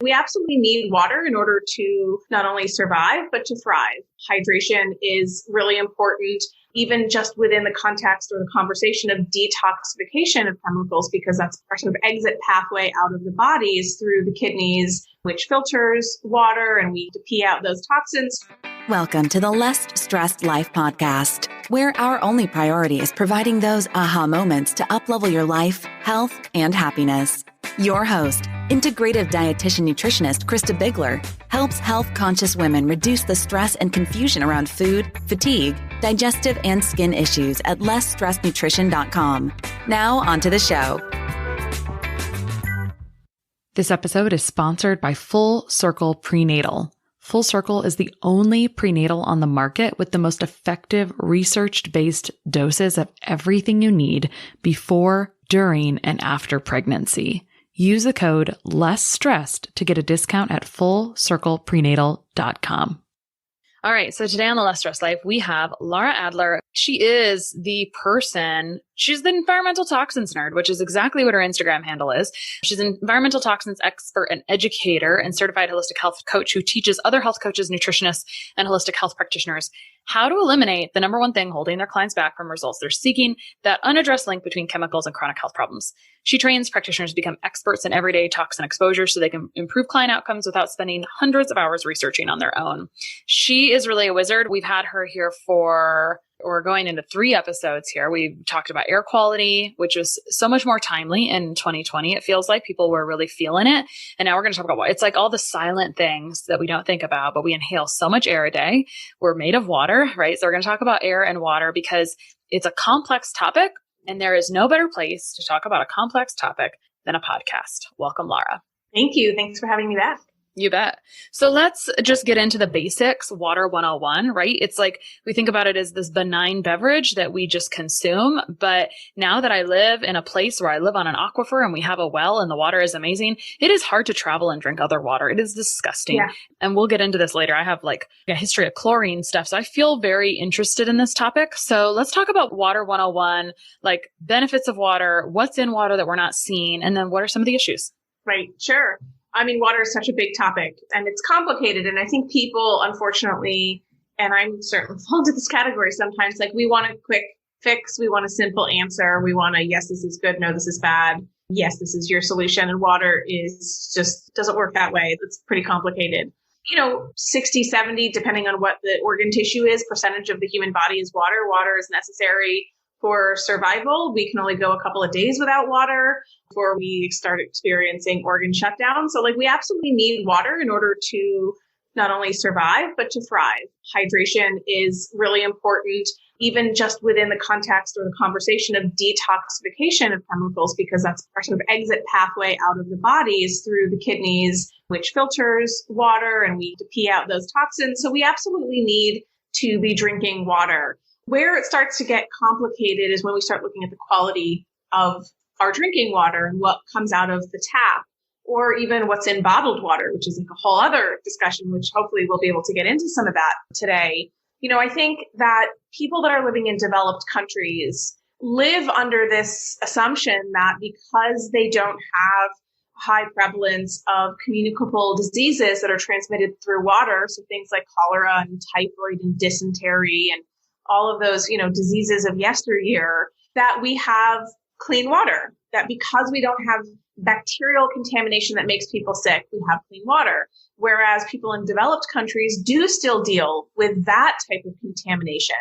We absolutely need water in order to not only survive, but to thrive. Hydration is really important, even just within the context or the conversation of detoxification of chemicals, because that's our sort of exit pathway out of the body is through the kidneys, which filters water, and we need to pee out those toxins. Welcome to the Less Stressed Life podcast, where our only priority is providing those aha moments to uplevel your life, health, and happiness. Your host, integrative dietitian nutritionist Krista Bigler, helps health-conscious women reduce the stress and confusion around food, fatigue, digestive, and skin issues at lessstressednutrition.com. Now, onto the show. This episode is sponsored by Full Circle Prenatal. Full Circle is the only prenatal on the market with the most effective research-based doses of everything you need before, during, and after pregnancy. Use the code LESSSTRESSED to get a discount at fullcircleprenatal.com. All right, so today on the Less Stressed Life, we have Lara Adler. She's the environmental toxins nerd, which is exactly what her Instagram handle is. She's an environmental toxins expert and educator and certified holistic health coach who teaches other health coaches, nutritionists, and holistic health practitioners how to eliminate the number one thing holding their clients back from results they're seeking, that unaddressed link between chemicals and chronic health problems. She trains practitioners to become experts in everyday toxin exposure so they can improve client outcomes without spending hundreds of hours researching on their own. She is really a wizard. We've had her here we're going into 3 episodes here. We talked about air quality, which was so much more timely in 2020. It feels like people were really feeling it. And now we're going to talk about it's like all the silent things that we don't think about, but we inhale so much air a day. We're made of water, right? So we're going to talk about air and water because it's a complex topic, and there is no better place to talk about a complex topic than a podcast. Welcome, Lara. Thank you. Thanks for having me back. You bet. So let's just get into the basics, water 101, right? It's like we think about it as this benign beverage that we just consume. But now that I live in a place where I live on an aquifer and we have a well and the water is amazing, it is hard to travel and drink other water. It is disgusting. Yeah. And we'll get into this later. I have like a history of chlorine stuff. So I feel very interested in this topic. So let's talk about water 101, like benefits of water, what's in water that we're not seeing, and then what are some of the issues? Right. Sure. I mean, water is such a big topic and it's complicated. And I think people, unfortunately, and I'm certainly fall into this category sometimes, like we want a quick fix. We want a simple answer. We want a, yes, this is good. No, this is bad. Yes, this is your solution. And water is just doesn't work that way. It's pretty complicated. 60, 70, depending on what the organ tissue is, percentage of the human body is water. Water is necessary for survival. We can only go a couple of days without water before we start experiencing organ shutdown. So we absolutely need water in order to not only survive, but to thrive. Hydration is really important, even just within the context or the conversation of detoxification of chemicals, because that's our sort of exit pathway out of the body is through the kidneys, which filters water, and we need to pee out those toxins. So we absolutely need to be drinking water. Where it starts to get complicated is when we start looking at the quality of our drinking water and what comes out of the tap, or even what's in bottled water, which is like a whole other discussion, which hopefully we'll be able to get into some of that today. I think that people that are living in developed countries live under this assumption that because they don't have high prevalence of communicable diseases that are transmitted through water, so things like cholera and typhoid and dysentery and all of those, diseases of yesteryear, that we have clean water, that because we don't have bacterial contamination that makes people sick, we have clean water. Whereas people in developed countries do still deal with that type of contamination.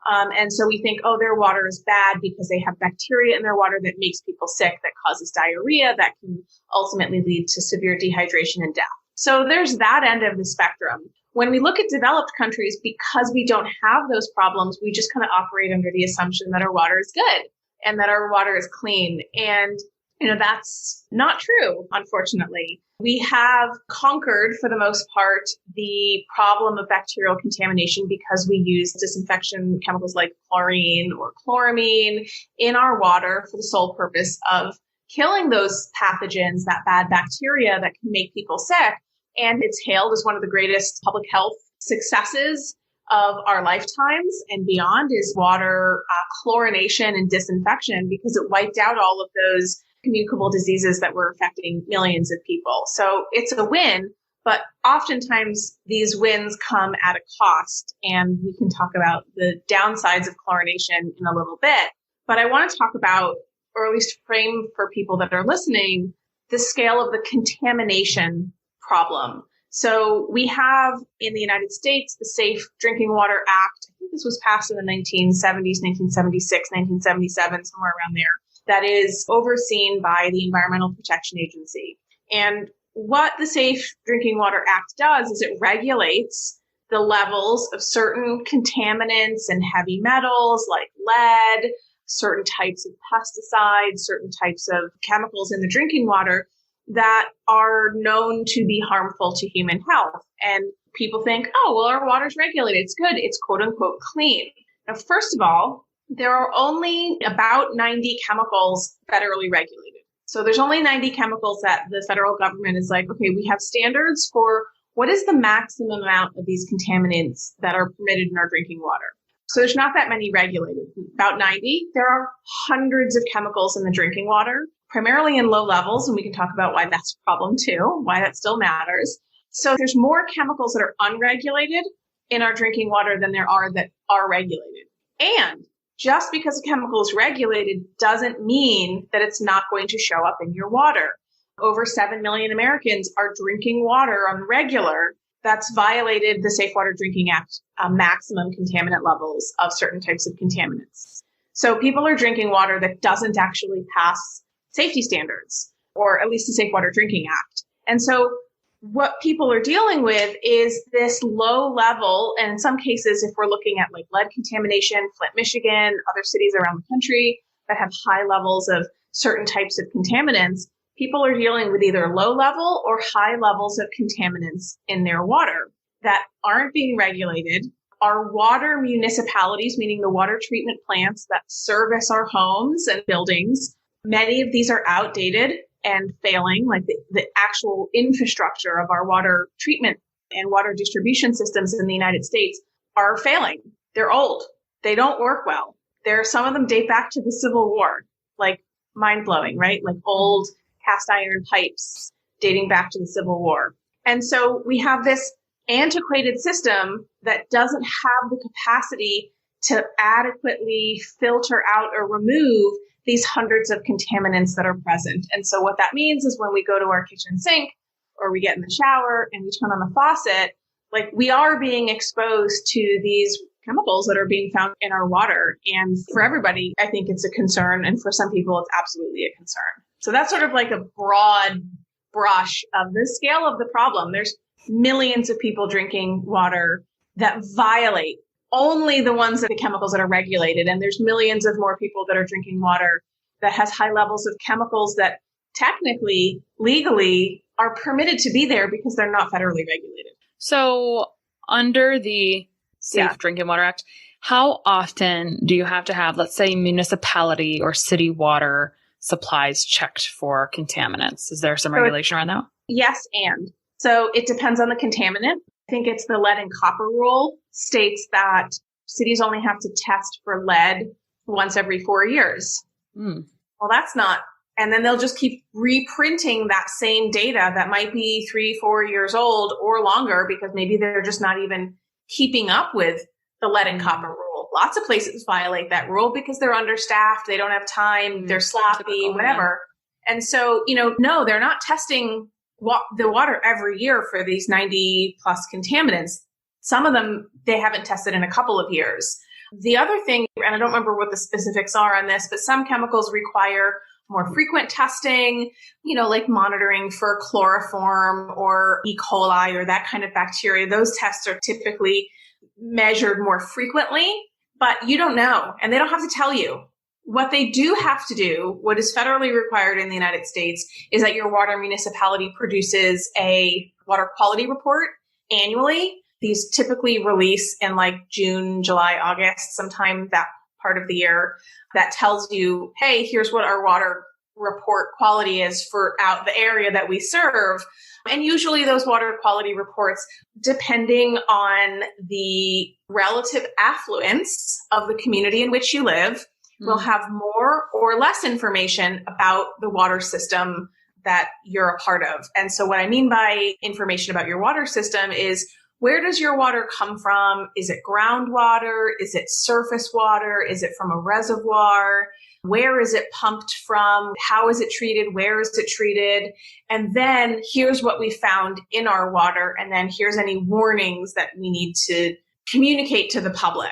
And so we think, their water is bad because they have bacteria in their water that makes people sick, that causes diarrhea, that can ultimately lead to severe dehydration and death. So there's that end of the spectrum. When we look at developed countries, because we don't have those problems, we just kind of operate under the assumption that our water is good and that our water is clean. And, that's not true, unfortunately. We have conquered, for the most part, the problem of bacterial contamination because we use disinfection chemicals like chlorine or chloramine in our water for the sole purpose of killing those pathogens, that bad bacteria that can make people sick. And it's hailed as one of the greatest public health successes of our lifetimes and beyond is water chlorination and disinfection, because it wiped out all of those communicable diseases that were affecting millions of people. So it's a win, but oftentimes these wins come at a cost. And we can talk about the downsides of chlorination in a little bit. But I want to talk about, or at least frame for people that are listening, the scale of the contamination problem. So we have in the United States the Safe Drinking Water Act. I think this was passed in the 1970s, 1976, 1977, somewhere around there, that is overseen by the Environmental Protection Agency. And what the Safe Drinking Water Act does is it regulates the levels of certain contaminants and heavy metals like lead, certain types of pesticides, certain types of chemicals in the drinking water that are known to be harmful to human health. And people think, oh, well, our water's regulated. It's good. It's quote unquote clean. Now, first of all, there are only about 90 chemicals federally regulated. So there's only 90 chemicals that the federal government is like, okay, we have standards for what is the maximum amount of these contaminants that are permitted in our drinking water. So there's not that many regulated, about 90. There are hundreds of chemicals in the drinking water, primarily in low levels, and we can talk about why that's a problem too, why that still matters. So there's more chemicals that are unregulated in our drinking water than there are that are regulated. And just because a chemical is regulated doesn't mean that it's not going to show up in your water. Over 7 million Americans are drinking water on the regular that's violated the Safe Water Drinking Act maximum contaminant levels of certain types of contaminants. So people are drinking water that doesn't actually pass safety standards, or at least the Safe Water Drinking Act. And so what people are dealing with is this low level, and in some cases, if we're looking at like lead contamination, Flint, Michigan, other cities around the country that have high levels of certain types of contaminants, people are dealing with either low level or high levels of contaminants in their water that aren't being regulated. Our water municipalities, meaning the water treatment plants that service our homes and buildings, many of these are outdated and failing, like the actual infrastructure of our water treatment and water distribution systems in the United States are failing. They're old. They don't work well. Some of them date back to the Civil War, like mind-blowing, right? Like old cast iron pipes dating back to the Civil War. And so we have this antiquated system that doesn't have the capacity to adequately filter out or remove these hundreds of contaminants that are present. And so what that means is when we go to our kitchen sink or we get in the shower and we turn on the faucet, like we are being exposed to these chemicals that are being found in our water. And for everybody, I think it's a concern. And for some people, it's absolutely a concern. So that's sort of like a broad brush of the scale of the problem. There's millions of people drinking water that violate only the ones that the chemicals that are regulated. And there's millions of more people that are drinking water that has high levels of chemicals that technically, legally are permitted to be there because they're not federally regulated. So under the Safe Drinking Water Act, how often do you have to have, let's say, municipality or city water supplies checked for contaminants? Is there some regulation around that? Yes, and. So it depends on the contaminant. I think it's the lead and copper rule states that cities only have to test for lead once every 4 years. Well, that's not. And then they'll just keep reprinting that same data that might be 3-4 years old or longer because maybe they're just not even keeping up with the lead and copper rule. Lots of places violate that rule because they're understaffed. They don't have time. They're sloppy, whatever. And so, no, they're not testing the water every year for these 90 plus contaminants. Some of them, they haven't tested in a couple of years. The other thing, and I don't remember what the specifics are on this, but some chemicals require more frequent testing, like monitoring for chloroform or E. coli or that kind of bacteria. Those tests are typically measured more frequently, but you don't know, and they don't have to tell you. What they do have to do, what is federally required in the United States, is that your water municipality produces a water quality report annually. These typically release in like June, July, August, sometime that part of the year, that tells you, hey, here's what our water report quality is for out the area that we serve. And usually those water quality reports, depending on the relative affluence of the community in which you live, will have more or less information about the water system that you're a part of. And so what I mean by information about your water system is, where does your water come from? Is it groundwater? Is it surface water? Is it from a reservoir? Where is it pumped from? How is it treated? Where is it treated? And then here's what we found in our water. And then here's any warnings that we need to communicate to the public.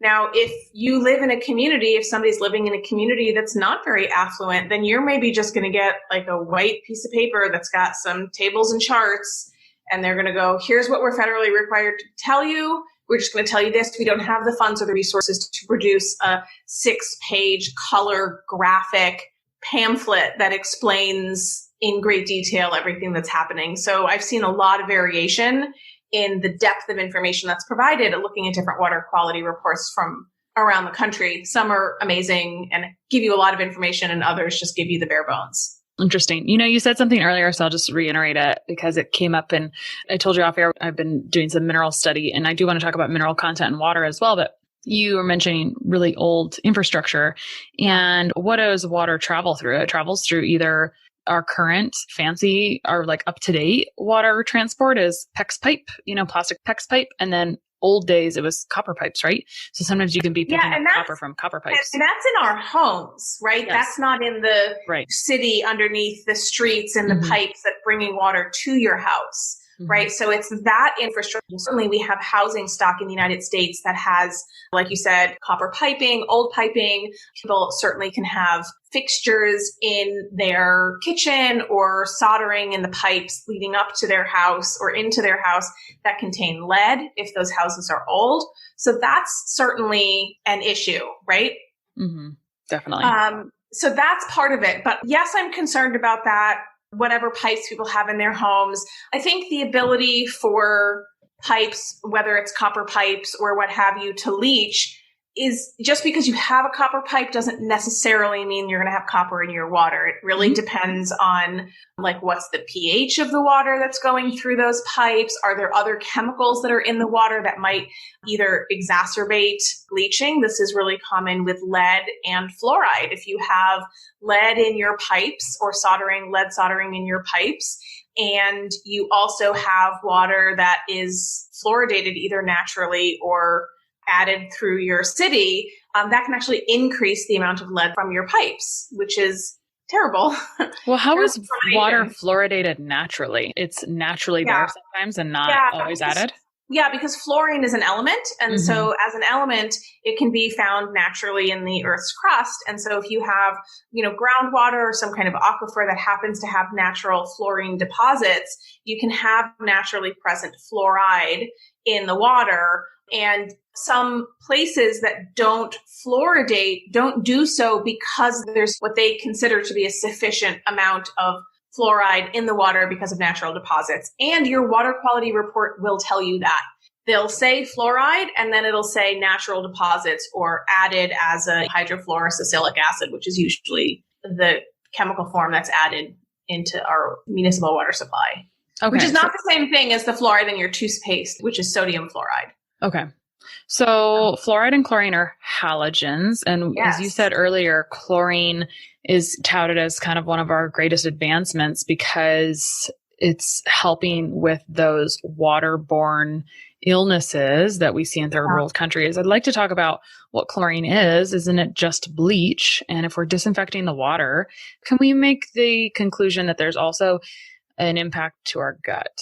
Now, if you live in a community, if somebody's living in a community that's not very affluent, then you're maybe just going to get like a white piece of paper that's got some tables and charts, and they're going to go, here's what we're federally required to tell you. We're just going to tell you this. We don't have the funds or the resources to produce a 6-page color graphic pamphlet that explains in great detail everything that's happening. So I've seen a lot of variation in the depth of information that's provided looking at different water quality reports from around the country. Some are amazing and give you a lot of information, and others just give you the bare bones. Interesting. You said something earlier, so I'll just reiterate it because it came up, and I told you off air, I've been doing some mineral study, and I do want to talk about mineral content in water as well, but you were mentioning really old infrastructure. And what does water travel through? It travels through either our current fancy, our like up-to-date water transport is PEX pipe, plastic PEX pipe. And then old days, it was copper pipes, right? So sometimes you can be picking up copper from copper pipes. And that's in our homes, right? Yes. That's not in the city underneath the streets and the pipes that bringing water to your house. Right. So it's that infrastructure. Certainly we have housing stock in the United States that has, like you said, copper piping, old piping. People certainly can have fixtures in their kitchen or soldering in the pipes leading up to their house or into their house that contain lead if those houses are old. So that's certainly an issue, right? Definitely. So that's part of it. But yes, I'm concerned about that. Whatever pipes people have in their homes. I think the ability for pipes, whether it's copper pipes or what have you, to leach is just because you have a copper pipe doesn't necessarily mean you're going to have copper in your water. It really depends on like what's the pH of the water that's going through those pipes. Are there other chemicals that are in the water that might either exacerbate bleaching? This is really common with lead and fluoride. If you have lead in your pipes or lead soldering in your pipes, and you also have water that is fluoridated either naturally or added through your city, that can actually increase the amount of lead from your pipes, which is terrible. Well, how is water fluoridated naturally? It's naturally there sometimes and not always added? Yeah, because fluorine is an element. And so as an element, it can be found naturally in the Earth's crust. And so if you have, groundwater or some kind of aquifer that happens to have natural fluorine deposits, you can have naturally present fluoride in the water. And some places that don't fluoridate don't do so because there's what they consider to be a sufficient amount of fluoride in the water because of natural deposits. And your water quality report will tell you that. They'll say fluoride, and then it'll say natural deposits or added as a hydrofluorosilicic acid, which is usually the chemical form that's added into our municipal water supply. Okay. Which is not the same thing as the fluoride in your toothpaste, which is sodium fluoride. Okay. So fluoride and chlorine are halogens. And as you said earlier, chlorine is touted as kind of one of our greatest advancements because it's helping with those waterborne illnesses that we see in third world countries. I'd like to talk about what chlorine is. Isn't it just bleach? And if we're disinfecting the water, can we make the conclusion that there's also an impact to our gut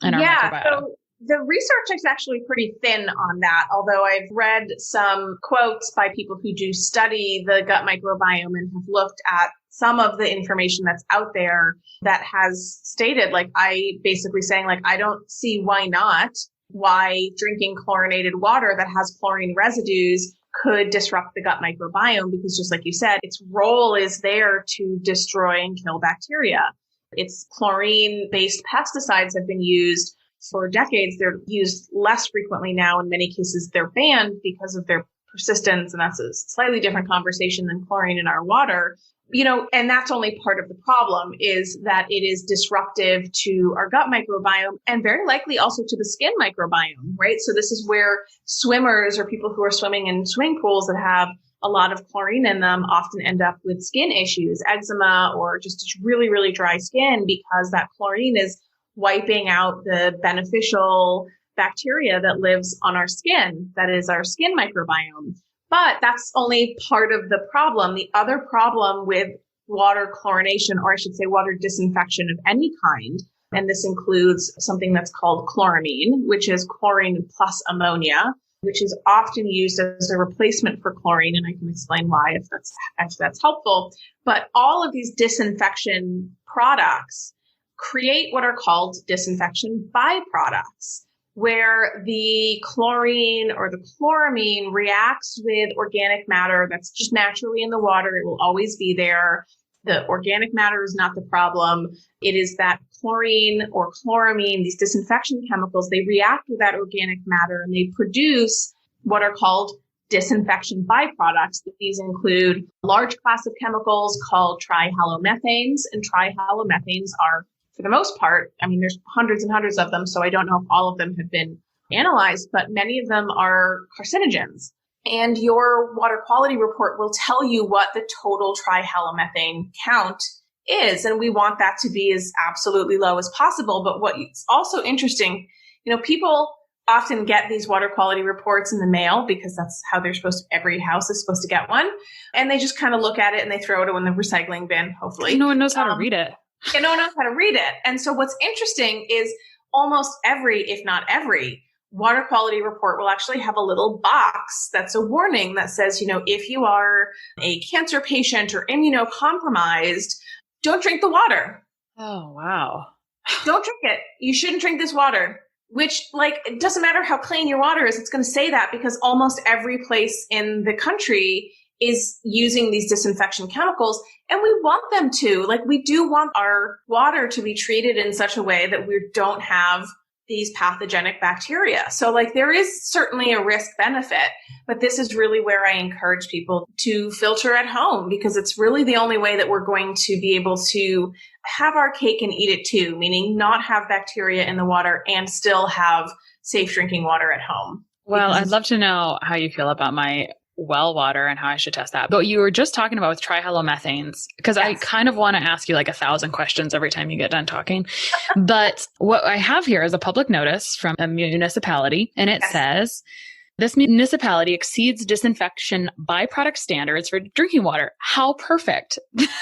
and our microbiota? So the research is actually pretty thin on that, although I've read some quotes by people who do study the gut microbiome and have looked at some of the information that's out there that has stated, I don't see why drinking chlorinated water that has chlorine residues could disrupt the gut microbiome, because just like you said, its role is there to destroy and kill bacteria. Its chlorine-based pesticides have been used for decades. They're used less frequently now. In many cases, they're banned because of their persistence, and that's a slightly different conversation than chlorine in our water. And that's only part of the problem, is that it is disruptive to our gut microbiome and very likely also to the skin microbiome, right? So this is where swimmers or people who are swimming in swimming pools that have a lot of chlorine in them often end up with skin issues, eczema, or just really, really dry skin because that chlorine is wiping out the beneficial bacteria that lives on our skin, that is our skin microbiome. But that's only part of the problem. The other problem with water chlorination, or I should say water disinfection of any kind, and this includes something that's called chloramine, which is chlorine plus ammonia, which is often used as a replacement for chlorine. And I can explain why if that's helpful. But all of these disinfection products create what are called disinfection byproducts, where the chlorine or the chloramine reacts with organic matter that's just naturally in the water. It will always be there. The organic matter is not the problem. It is that chlorine or chloramine, these disinfection chemicals, they react with that organic matter and they produce what are called disinfection byproducts. These include a large class of chemicals called trihalomethanes, and trihalomethanes are, for the most part, I mean, there's hundreds and hundreds of them, so I don't know if all of them have been analyzed, but many of them are carcinogens. And your water quality report will tell you what the total trihalomethane count is. And we want that to be as absolutely low as possible. But what's also interesting, people often get these water quality reports in the mail because that's how every house is supposed to get one. And they just kind of look at it and they throw it in the recycling bin, hopefully. No one knows how to read it. And no one knows how to read it. And so what's interesting is almost every, if not every, water quality report will actually have a little box that's a warning that says, if you are a cancer patient or immunocompromised, don't drink the water. Oh, wow. Don't drink it. You shouldn't drink this water, which it doesn't matter how clean your water is. It's going to say that because almost every place in the country is using these disinfection chemicals, and we want them to. We do want our water to be treated in such a way that we don't have these pathogenic bacteria. So there is certainly a risk benefit, but this is really where I encourage people to filter at home because it's really the only way that we're going to be able to have our cake and eat it too, meaning not have bacteria in the water and still have safe drinking water at home. Well, I'd love to know how you feel about my well water and how I should test that. But you were just talking about with trihalomethanes, because yes. I kind of want to ask you 1,000 questions every time you get done talking. But what I have here is a public notice from a municipality, and it yes. says, this municipality exceeds disinfection byproduct standards for drinking water. How perfect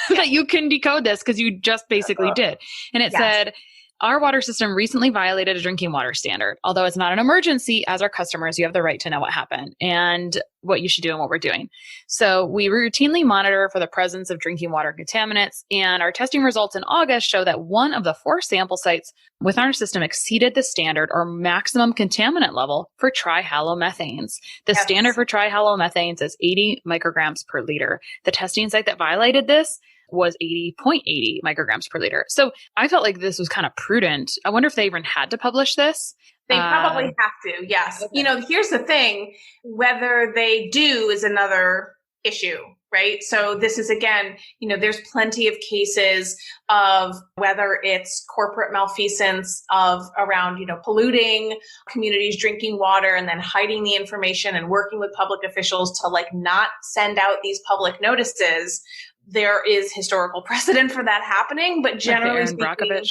that you can decode this because you just basically did. And it yes. said, our water system recently violated a drinking water standard. Although it's not an emergency, as our customers, you have the right to know what happened and what you should do and what we're doing. So we routinely monitor for the presence of drinking water contaminants, and our testing results in August show that one of the 4 sample sites within our system exceeded the standard or maximum contaminant level for trihalomethanes. The yes. standard for trihalomethanes is 80 micrograms per liter. The testing site that violated this was 80.80 micrograms per liter. So I felt like this was kind of prudent. I wonder if they even had to publish this. They probably have to, yes. Okay. Here's the thing, whether they do is another issue, right? So this is, again, there's plenty of cases of whether it's corporate malfeasance around, polluting communities' drinking water and then hiding the information and working with public officials to not send out these public notices. There is historical precedent for that happening, but generally speaking,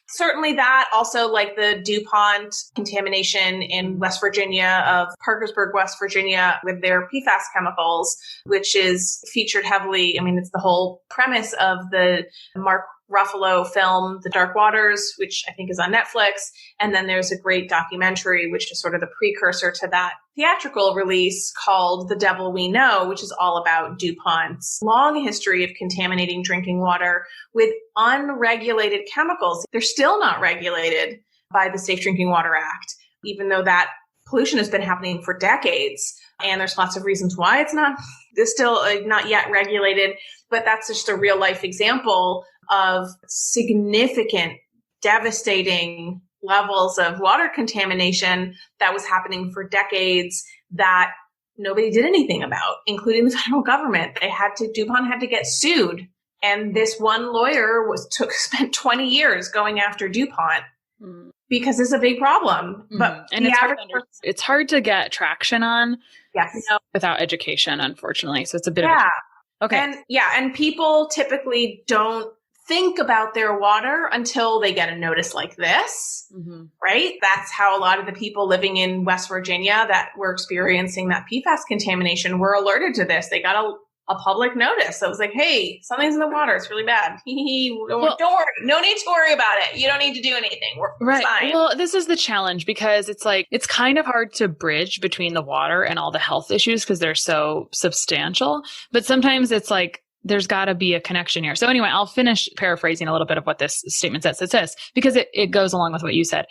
certainly that. Also, the DuPont contamination in West Virginia of Parkersburg, West Virginia, with their PFAS chemicals, which is featured heavily. I mean, it's the whole premise of the Mark Ruffalo film, The Dark Waters, which I think is on Netflix. And then there's a great documentary, which is sort of the precursor to that theatrical release called The Devil We Know, which is all about DuPont's long history of contaminating drinking water with unregulated chemicals. They're still not regulated by the Safe Drinking Water Act, even though that pollution has been happening for decades. And there's lots of reasons why it's still not yet regulated. But that's just a real life example of significant, devastating levels of water contamination that was happening for decades that nobody did anything about, including the federal government. DuPont had to get sued. And this one lawyer spent 20 years going after DuPont. because it's a big problem. But and it's hard to get traction on without education, unfortunately. So it's a bit of okay. And people typically don't think about their water until they get a notice like this, right? That's how a lot of the people living in West Virginia that were experiencing that PFAS contamination were alerted to this. They got a public notice that was like, hey, something's in the water. It's really bad. Don't worry. No need to worry about it. You don't need to do anything. We're fine. Well, this is the challenge because it's like, it's kind of hard to bridge between the water and all the health issues because they're so substantial. But sometimes it's like, there's got to be a connection here. So anyway, I'll finish paraphrasing a little bit of what this statement says. It says, because it goes along with what you said.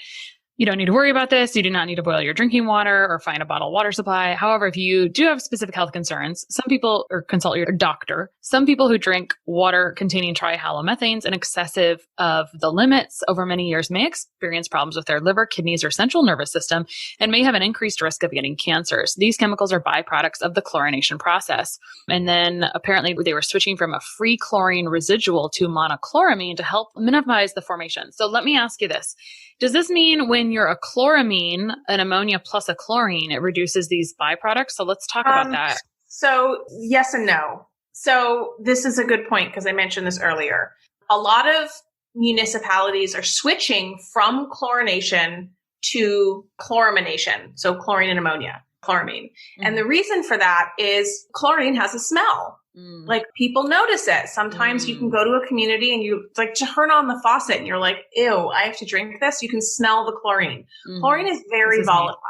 You don't need to worry about this. You do not need to boil your drinking water or find a bottled water supply. However, if you do have specific health concerns, some people, or consult your doctor, some people who drink water containing trihalomethanes in excessive of the limits over many years may experience problems with their liver, kidneys, or central nervous system and may have an increased risk of getting cancers. These chemicals are byproducts of the chlorination process. And then apparently they were switching from a free chlorine residual to monochloramine to help minimize the formation. So let me ask you this. Does this mean when you're a chloramine, an ammonia plus a chlorine, it reduces these byproducts? So let's talk about that. So yes and no. So this is a good point because I mentioned this earlier. A lot of municipalities are switching from chlorination to chloramination. So chlorine and ammonia, chloramine. And the reason for that is chlorine has a smell. Like people notice it. Sometimes you can go to a community and you like turn on the faucet and you're like, ew, I have to drink this. You can smell the chlorine. Chlorine is very volatile,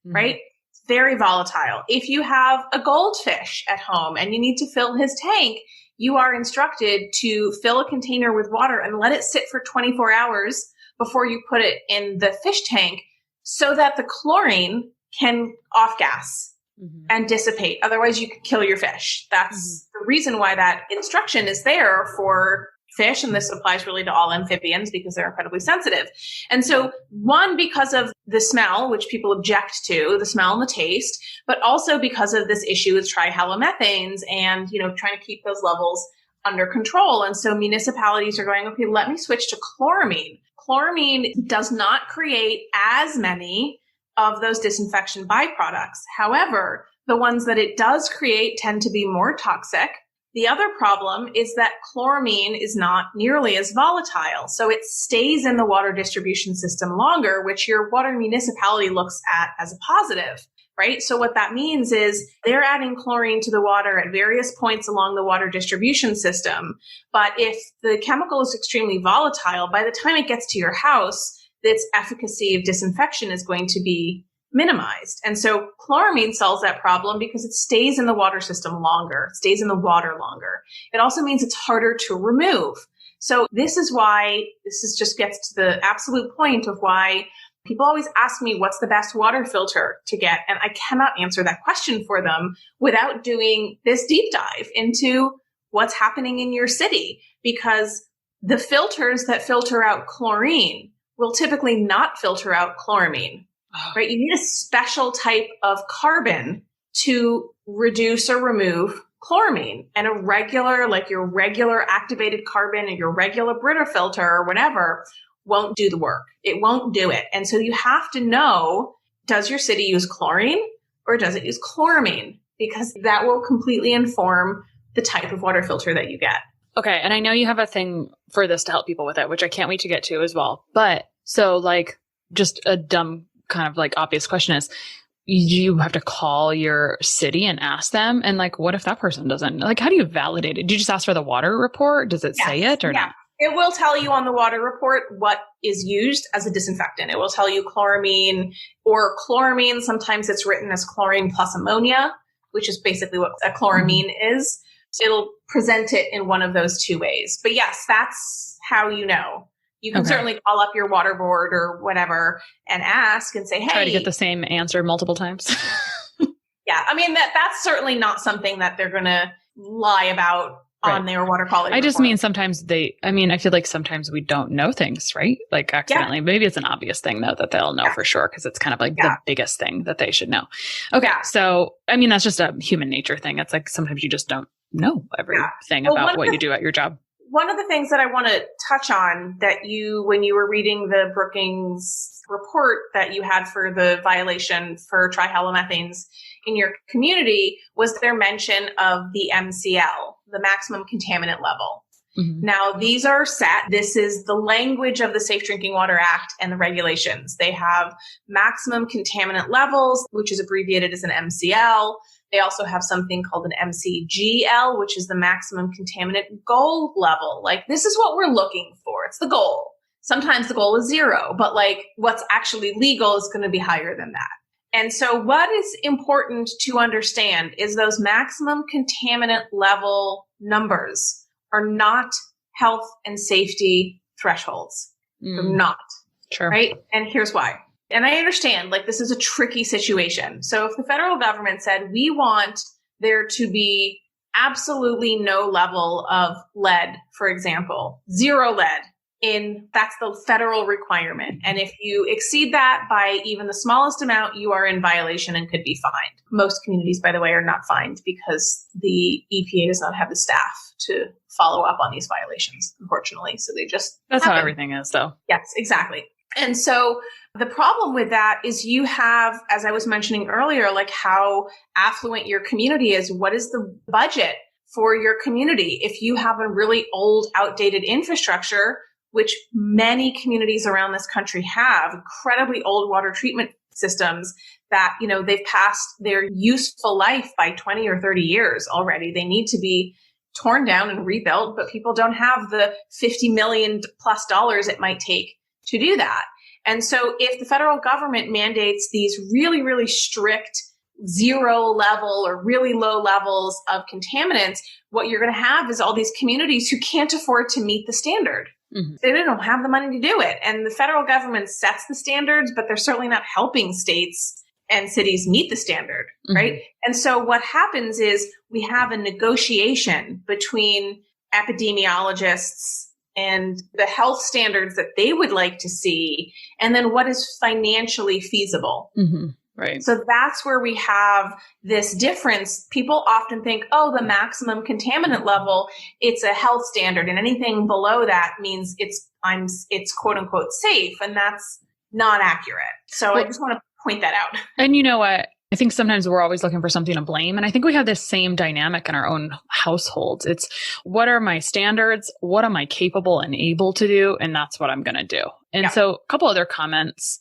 right? It's very volatile. If you have a goldfish at home and you need to fill his tank, you are instructed to fill a container with water and let it sit for 24 hours before you put it in the fish tank so that the chlorine can off gas. And dissipate. Otherwise, you could kill your fish. That's the reason why that instruction is there for fish. And this applies really to all amphibians because they're incredibly sensitive. And so one, because of the smell, which people object to, the smell and the taste, but also because of this issue with trihalomethanes and, trying to keep those levels under control. And so municipalities are going, okay, let me switch to chloramine. Chloramine does not create as many of those disinfection byproducts. However, the ones that it does create tend to be more toxic. The other problem is that chloramine is not nearly as volatile. So it stays in the water distribution system longer, which your water municipality looks at as a positive, right? So what that means is they're adding chlorine to the water at various points along the water distribution system. But if the chemical is extremely volatile, by the time it gets to your house, its efficacy of disinfection is going to be minimized. And so chloramine solves that problem because it stays in the water system longer, it stays in the water longer. It also means it's harder to remove. So this is why just gets to the absolute point of why people always ask me, what's the best water filter to get? And I cannot answer that question for them without doing this deep dive into what's happening in your city, because the filters that filter out chlorine will typically not filter out chloramine, right? You need a special type of carbon to reduce or remove chloramine. And your regular activated carbon or your regular Brita filter or whatever won't do the work. It won't do it. And so you have to know, does your city use chlorine or does it use chloramine? Because that will completely inform the type of water filter that you get. Okay. And I know you have a thing for this to help people with it, which I can't wait to get to as well. But so just a dumb kind of obvious question is, you have to call your city and ask them. And what if that person doesn't? How do you validate it? Do you just ask for the water report? Does it say it or not? It will tell you on the water report what is used as a disinfectant. It will tell you chloramine or chloramine. Sometimes it's written as chlorine plus ammonia, which is basically what a chloramine is. It'll present it in one of those two ways. But yes, that's how you know. You can certainly call up your water board or whatever and ask and say, hey. Try to get the same answer multiple times. Yeah. I mean, that's certainly not something that they're going to lie about on their water quality I just report. mean sometimes I feel like sometimes we don't know things, right? Accidentally. Yeah. Maybe it's an obvious thing though that they'll know for sure because it's kind of the biggest thing that they should know. Okay. Yeah. So, that's just a human nature thing. It's sometimes you just don't know everything about what you do at your job. one of the things that I want to touch on that when you were reading the Brookings report that you had for the violation for trihalomethanes in your community was their mention of the MCL, the maximum contaminant level. Mm-hmm. Now, these are set. This is the language of the Safe Drinking Water Act and the regulations. They have maximum contaminant levels, which is abbreviated as an MCL. They also have something called an MCGL, which is the maximum contaminant goal level. Like, this is what we're looking for. It's the goal. Sometimes the goal is 0, but like what's actually legal is going to be higher than that. And so what is important to understand is those maximum contaminant level numbers are not health and safety thresholds. They're not. Sure. Right? And here's why. And I understand, like, this is a tricky situation. So if the federal government said, we want there to be absolutely no level of lead, for example, 0 lead that's the federal requirement. And if you exceed that by even the smallest amount, you are in violation and could be fined. Most communities, by the way, are not fined because the EPA does not have the staff to follow up on these violations, unfortunately. So they just That's how everything is, though. Yes, exactly. And so the problem with that is you have, as I was mentioning earlier, like how affluent your community is. What is the budget for your community? If you have a really old, outdated infrastructure, which many communities around this country have, incredibly old water treatment systems that, they've passed their useful life by 20 or 30 years already. They need to be torn down and rebuilt, but people don't have the $50 million plus it might take to do that. And so if the federal government mandates these really, really strict 0 level or really low levels of contaminants, what you're going to have is all these communities who can't afford to meet the standard. Mm-hmm. They don't have the money to do it. And the federal government sets the standards, but they're certainly not helping states and cities meet the standard, right? And so what happens is we have a negotiation between epidemiologists and the health standards that they would like to see, and then what is financially feasible. Mm-hmm. Right. So that's where we have this difference. People often think, the maximum contaminant level, it's a health standard, and anything below that means it's quote unquote safe, and that's not accurate. So I just want to point that out. And you know what? I think sometimes we're always looking for something to blame. And I think we have this same dynamic in our own households. It's what are my standards? What am I capable and able to do? And that's what I'm going to do. And so a couple other comments.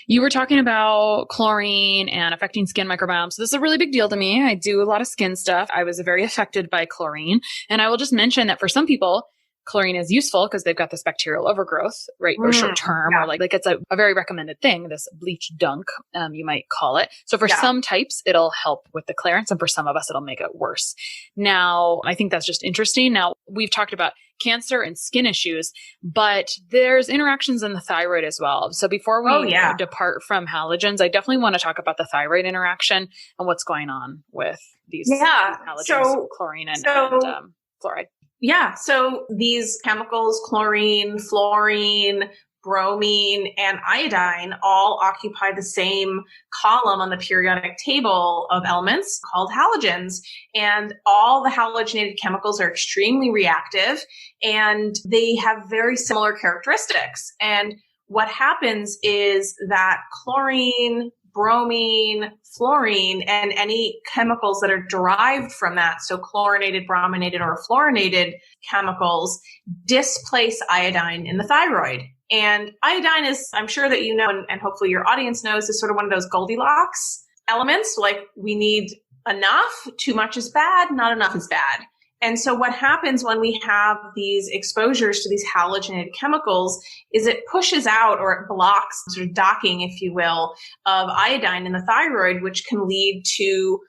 You were talking about chlorine and affecting skin microbiomes. So this is a really big deal to me. I do a lot of skin stuff. I was very affected by chlorine. And I will just mention that for some people, chlorine is useful because they've got this bacterial overgrowth, right? Or short term, or like it's a very recommended thing, this bleach dunk, you might call it. So for some types, it'll help with the clearance. And for some of us, it'll make it worse. Now, I think that's just interesting. Now, we've talked about cancer and skin issues, but there's interactions in the thyroid as well. So before we depart from halogens, I definitely want to talk about the thyroid interaction and what's going on with these halogens, chlorine and fluoride. Yeah. So these chemicals, chlorine, fluorine, bromine, and iodine all occupy the same column on the periodic table of elements called halogens. And all the halogenated chemicals are extremely reactive, and they have very similar characteristics. And what happens is that chlorine, bromine, fluorine, and any chemicals that are derived from that, so chlorinated, brominated, or fluorinated chemicals, displace iodine in the thyroid. And iodine is, I'm sure that you know, and hopefully your audience knows, is sort of one of those Goldilocks elements. Like, we need enough, too much is bad, not enough is bad. And so what happens when we have these exposures to these halogenated chemicals is it pushes out, or it blocks, sort of docking, if you will, of iodine in the thyroid, which can lead to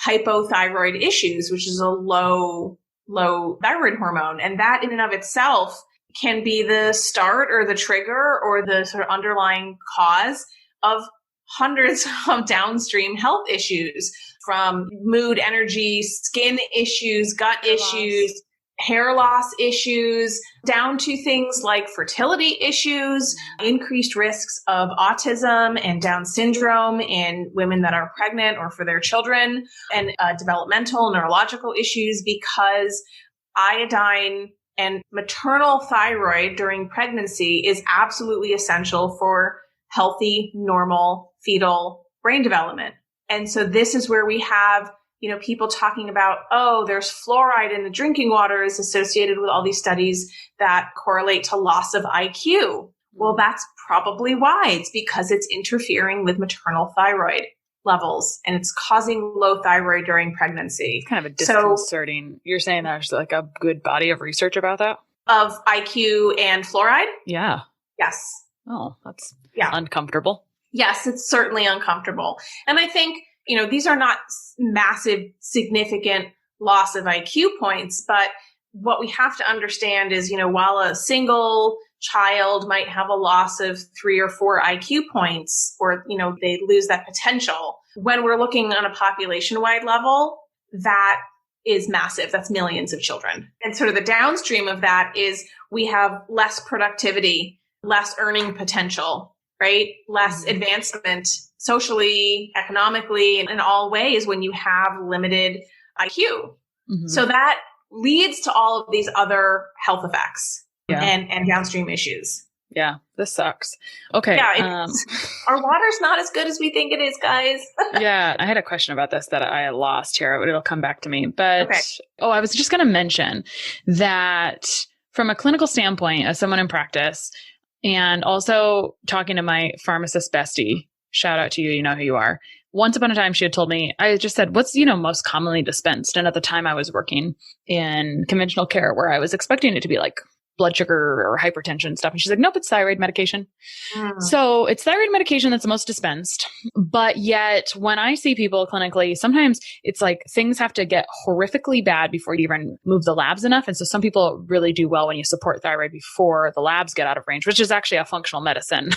hypothyroid issues, which is a low thyroid hormone. And that in and of itself can be the start or the trigger or the sort of underlying cause of hundreds of downstream health issues, from mood, energy, skin issues, gut issues, hair loss issues, down to things like fertility issues, increased risks of autism and Down syndrome in women that are pregnant or for their children, and developmental neurological issues, because iodine And maternal thyroid during pregnancy is absolutely essential for healthy, normal fetal brain development. And so this is where we have, people talking about, oh, there's fluoride in the drinking water is associated with all these studies that correlate to loss of IQ. Well, that's probably why. It's because it's interfering with maternal thyroid levels and it's causing low thyroid during pregnancy. It's kind of a disconcerting. You're saying there's like a good body of research about that? Of IQ and fluoride? Yeah. Yes. Oh, that's uncomfortable. Yes, it's certainly uncomfortable. And I think, these are not massive, significant loss of IQ points, but what we have to understand is, while a single child might have a loss of 3 or 4 IQ points, or, they lose that potential, when we're looking on a population-wide level, that is massive. That's millions of children. And sort of the downstream of that is we have less productivity, less earning potential, right? Less advancement socially, economically, and in all ways when you have limited IQ. So that leads to all of these other health effects and downstream issues. Yeah, this sucks. Okay. Yeah, our water's not as good as we think it is, guys. Yeah, I had a question about this that I lost here, but it'll come back to me. But, I was just going to mention that from a clinical standpoint, as someone in practice, and also talking to my pharmacist bestie, shout out to you, you know who you are. Once upon a time, she had told me, I just said, what's, most commonly dispensed? And at the time I was working in conventional care where I was expecting it to be like blood sugar or hypertension stuff. And she's like, nope, it's thyroid medication. So it's thyroid medication that's the most dispensed. But yet when I see people clinically, sometimes it's like things have to get horrifically bad before you even move the labs enough. And so some people really do well when you support thyroid before the labs get out of range, which is actually a functional medicine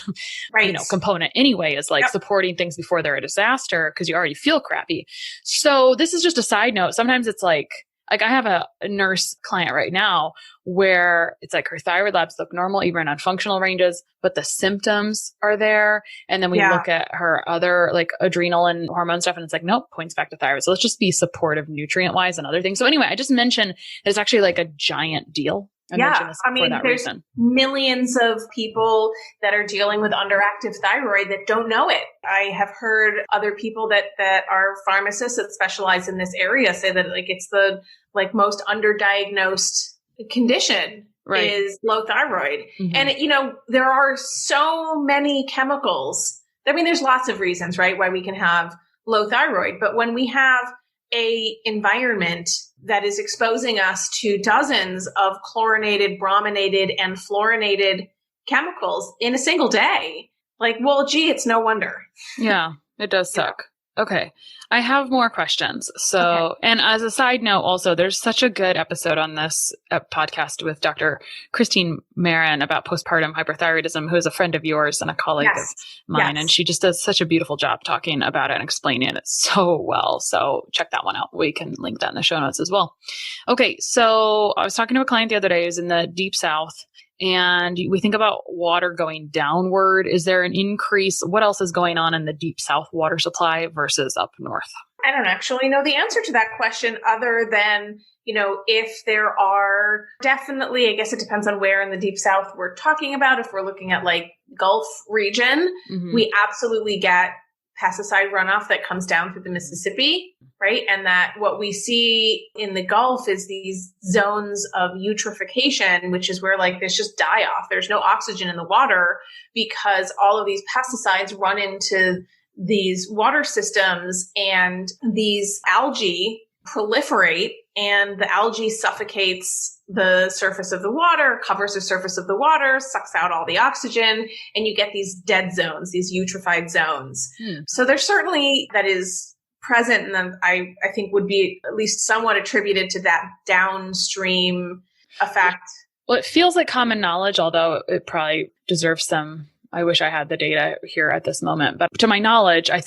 component anyway, is like supporting things before they're a disaster because you already feel crappy. So this is just a side note. Sometimes it's like I have a nurse client right now where it's like her thyroid labs look normal, even on functional ranges, but the symptoms are there. And then we look at her other like adrenal and hormone stuff and it's like, nope, points back to thyroid. So let's just be supportive nutrient wise and other things. So anyway, I just mentioned that it's actually like a giant deal. There's millions of people that are dealing with underactive thyroid that don't know it. I have heard other people that are pharmacists that specialize in this area say that like it's the like most underdiagnosed condition is low thyroid. And there are so many chemicals. I mean, there's lots of reasons, right, why we can have low thyroid, but when we have a environment that is exposing us to dozens of chlorinated, brominated, and fluorinated chemicals in a single day, it's no wonder. Yeah, it does suck. Okay. I have more questions. So, and as a side note, also, there's such a good episode on this podcast with Dr. Christine Marin about postpartum hyperthyroidism, who is a friend of yours and a colleague of mine. And she just does such a beautiful job talking about it and explaining it so well. So check that one out. We can link that in the show notes as well. Okay. So I was talking to a client the other day who's in the deep south. And we think about water going downward. Is there an increase? What else is going on in the deep south water supply versus up north? I don't actually know the answer to that question other than, if there are definitely, I guess it depends on where in the deep south we're talking about. If we're looking at like Gulf region, we absolutely get pesticide runoff that comes down through the Mississippi, right? And that what we see in the Gulf is these zones of eutrophication, which is where like there's just die off. There's no oxygen in the water because all of these pesticides run into these water systems and these algae proliferate and the algae suffocates the surface of the water, covers the surface of the water, sucks out all the oxygen, and you get these dead zones, these eutrophied zones. So there's certainly that is present, and I think would be at least somewhat attributed to that downstream effect. Well, it feels like common knowledge, although it probably deserves some. I wish I had the data here at this moment. But to my knowledge, I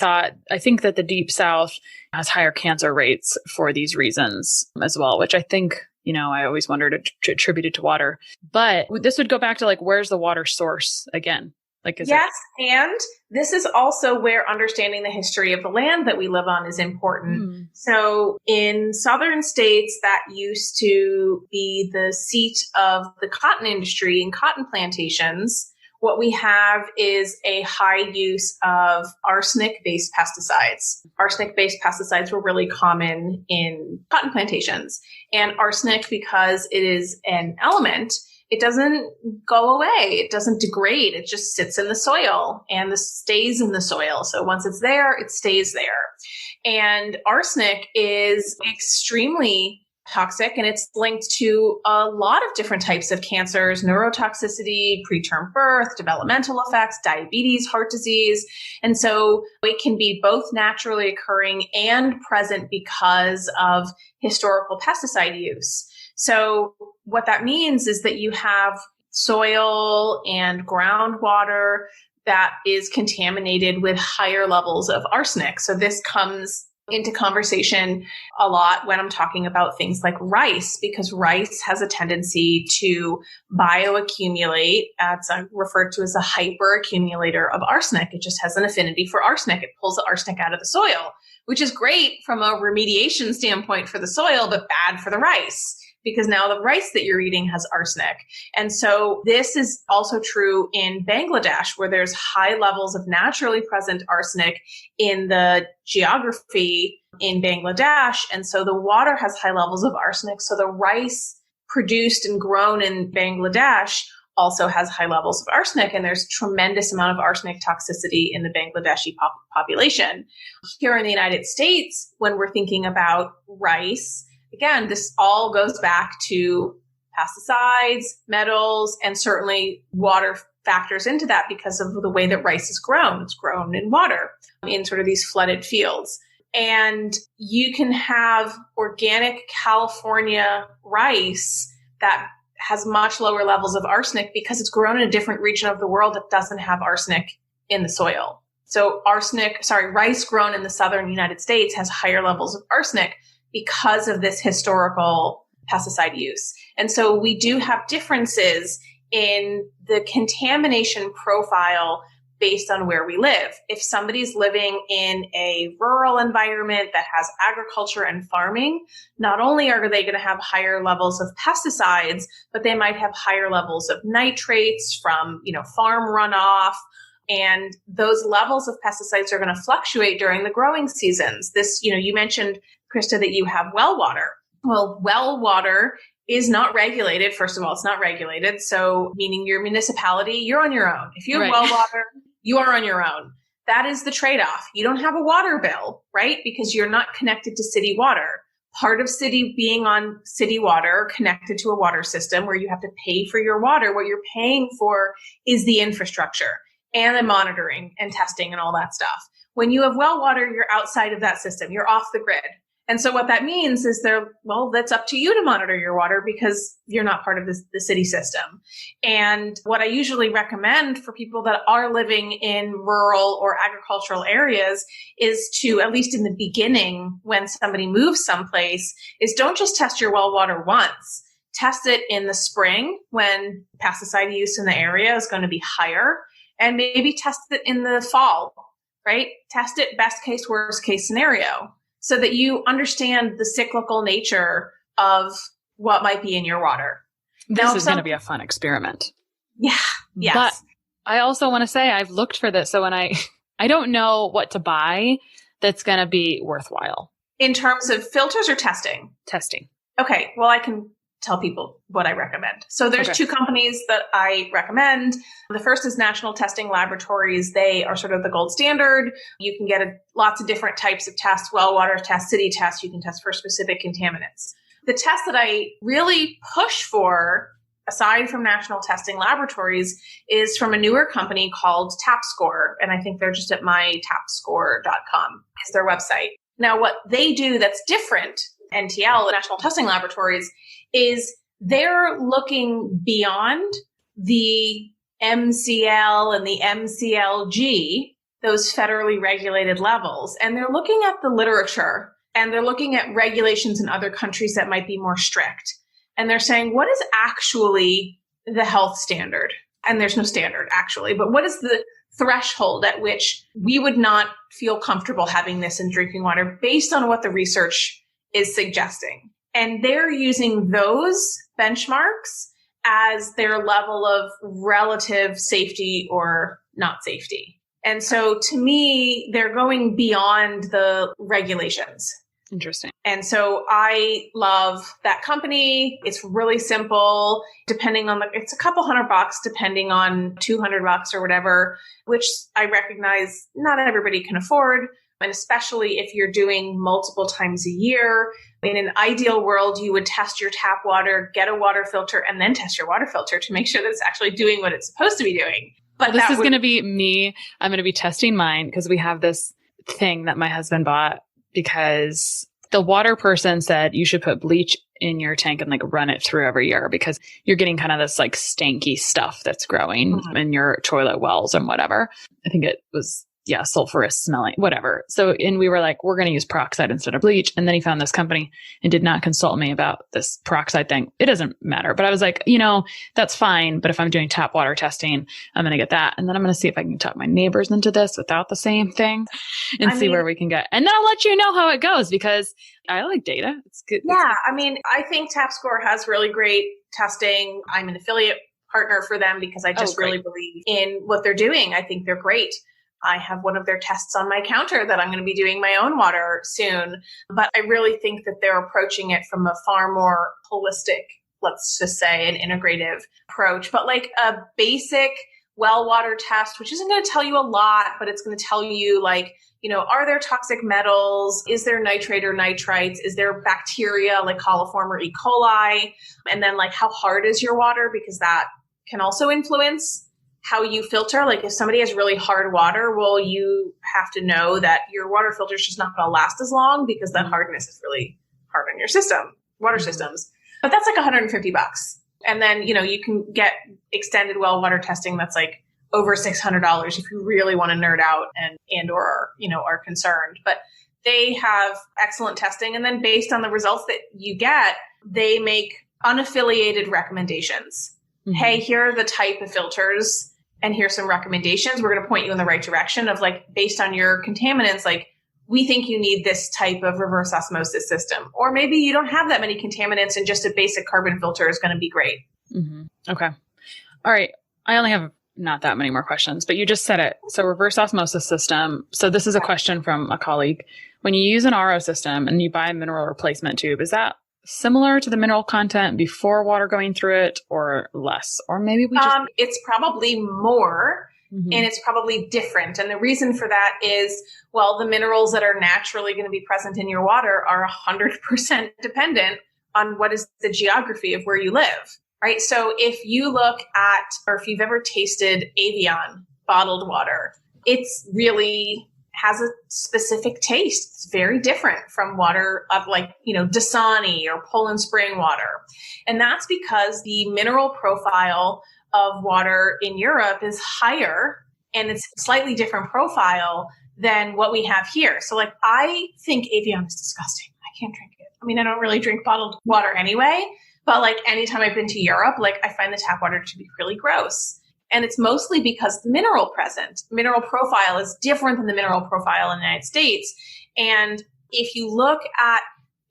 think that the Deep South has higher cancer rates for these reasons as well, which I think, I always wondered to attribute it to water. But this would go back to like, where's the water source again? Yes, and this is also where understanding the history of the land that we live on is important. So in southern states, that used to be the seat of the cotton industry and cotton plantations. What we have is a high use of arsenic-based pesticides. Arsenic-based pesticides were really common in cotton plantations. And arsenic, because it is an element, it doesn't go away. It doesn't degrade. It just sits in the soil and stays in the soil. So once it's there, it stays there. And arsenic is extremely toxic, and it's linked to a lot of different types of cancers, neurotoxicity, preterm birth, developmental effects, diabetes, heart disease. And so it can be both naturally occurring and present because of historical pesticide use. So what that means is that you have soil and groundwater that is contaminated with higher levels of arsenic. So this comes into conversation a lot when I'm talking about things like rice, because rice has a tendency to bioaccumulate. It's referred to as a hyperaccumulator of arsenic. It just has an affinity for arsenic. It pulls the arsenic out of the soil, which is great from a remediation standpoint for the soil, but bad for the rice, because now the rice that you're eating has arsenic. And so this is also true in Bangladesh, where there's high levels of naturally present arsenic in the geography in Bangladesh. And so the water has high levels of arsenic. So the rice produced and grown in Bangladesh also has high levels of arsenic. And there's tremendous amount of arsenic toxicity in the Bangladeshi population. Here in the United States, when we're thinking about rice, again, this all goes back to pesticides, metals, and certainly water factors into that because of the way that rice is grown. It's grown in water in sort of these flooded fields. And you can have organic California rice that has much lower levels of arsenic because it's grown in a different region of the world that doesn't have arsenic in the soil. So rice grown in the southern United States has higher levels of arsenic because of this historical pesticide use. And so we do have differences in the contamination profile based on where we live. If somebody's living in a rural environment that has agriculture and farming, not only are they going to have higher levels of pesticides, but they might have higher levels of nitrates from, farm runoff. And those levels of pesticides are going to fluctuate during the growing seasons. This, you mentioned, Krista, that you have well water. Well, well water is not regulated. First of all, it's not regulated. So meaning your municipality, you're on your own. If you have well water, you are on your own. That is the trade-off. You don't have a water bill, right? Because you're not connected to city water. Part of being on city water, connected to a water system where you have to pay for your water, what you're paying for is the infrastructure and the monitoring and testing and all that stuff. When you have well water, you're outside of that system. You're off the grid. And so what that means is that's up to you to monitor your water because you're not part of the city system. And what I usually recommend for people that are living in rural or agricultural areas is to, at least in the beginning, when somebody moves someplace, is don't just test your well water once. Test it in the spring when pesticide use in the area is going to be higher, and maybe test it in the fall, right? Test it best case, worst case scenario, so that you understand the cyclical nature of what might be in your water. This is going to be a fun experiment. Yeah. Yes. But I also want to say I've looked for this. So when I don't know what to buy that's going to be worthwhile. In terms of filters or testing? Testing. Okay. Well, I can tell people what I recommend. So there's two companies that I recommend. The first is National Testing Laboratories. They are sort of the gold standard. You can get lots of different types of tests, well water tests, city tests. You can test for specific contaminants. The test that I really push for, aside from National Testing Laboratories, is from a newer company called TapScore. And I think they're just at mytapscore.com is their website. Now, what they do that's different, NTL, National Testing Laboratories, is they're looking beyond the MCL and the MCLG, those federally regulated levels, and they're looking at the literature, and they're looking at regulations in other countries that might be more strict. And they're saying, what is actually the health standard? and there's no standard actually, but what is the threshold at which we would not feel comfortable having this in drinking water based on what the research is suggesting? And they're using those benchmarks as their level of relative safety or not safety. And so to me, they're going beyond the regulations. Interesting. And so I love that company. It's really simple, depending on it's a couple $100, depending on $200 or whatever, which I recognize not everybody can afford. And especially if you're doing multiple times a year. In an ideal world, you would test your tap water, get a water filter, and then test your water filter to make sure that it's actually doing what it's supposed to be doing. But this is going to be me. I'm going to be testing mine because we have this thing that my husband bought because the water person said you should put bleach in your tank and like run it through every year because you're getting kind of this like stanky stuff that's growing in your toilet wells and whatever. I think it was, sulfurous smelling, whatever. So, and we were like, we're going to use peroxide instead of bleach. And then he found this company and did not consult me about this peroxide thing. It doesn't matter. But I was like, that's fine. But if I'm doing tap water testing, I'm going to get that. And then I'm going to see if I can talk my neighbors into this without the same thing and see where we can get. And then I'll let you know how it goes because I like data. It's good. Yeah. I think TapScore has really great testing. I'm an affiliate partner for them because I just really believe in what they're doing. I think they're great. I have one of their tests on my counter that I'm going to be doing my own water soon. But I really think that they're approaching it from a far more holistic, let's just say an integrative approach. But like a basic well water test, which isn't going to tell you a lot, but it's going to tell you like, are there toxic metals? Is there nitrate or nitrites? Is there bacteria like coliform or E. coli? And then like how hard is your water? Because that can also influence how you filter. Like if somebody has really hard water, well, you have to know that your water filter is just not going to last as long because that hardness is really hard on your system, water systems. But that's like $150. And then, you can get extended well water testing that's like over $600 if you really want to nerd out and or are concerned. But they have excellent testing. And then based on the results that you get, they make unaffiliated recommendations. Hey, here are the type of filters and here's some recommendations. We're going to point you in the right direction of like, based on your contaminants, like we think you need this type of reverse osmosis system. Or maybe you don't have that many contaminants and just a basic carbon filter is going to be great. Okay. All right. I only have not that many more questions, but you just said it. So reverse osmosis system. So this is a question from a colleague. When you use an RO system and you buy a mineral replacement tube, is that similar to the mineral content before water going through it or less? Or maybe we just... it's probably more and it's probably different. And the reason for that is, well, the minerals that are naturally going to be present in your water are 100% dependent on what is the geography of where you live, right? So if you look at, or if you've ever tasted Evian bottled water, it's really has a specific taste. It's very different from water of like, Dasani or Poland spring water. And that's because the mineral profile of water in Europe is higher and it's a slightly different profile than what we have here. So like, I think Evian is disgusting. I can't drink it. I don't really drink bottled water anyway, but like anytime I've been to Europe, like I find the tap water to be really gross. And it's mostly because the mineral profile is different than the mineral profile in the United States. And if you look at,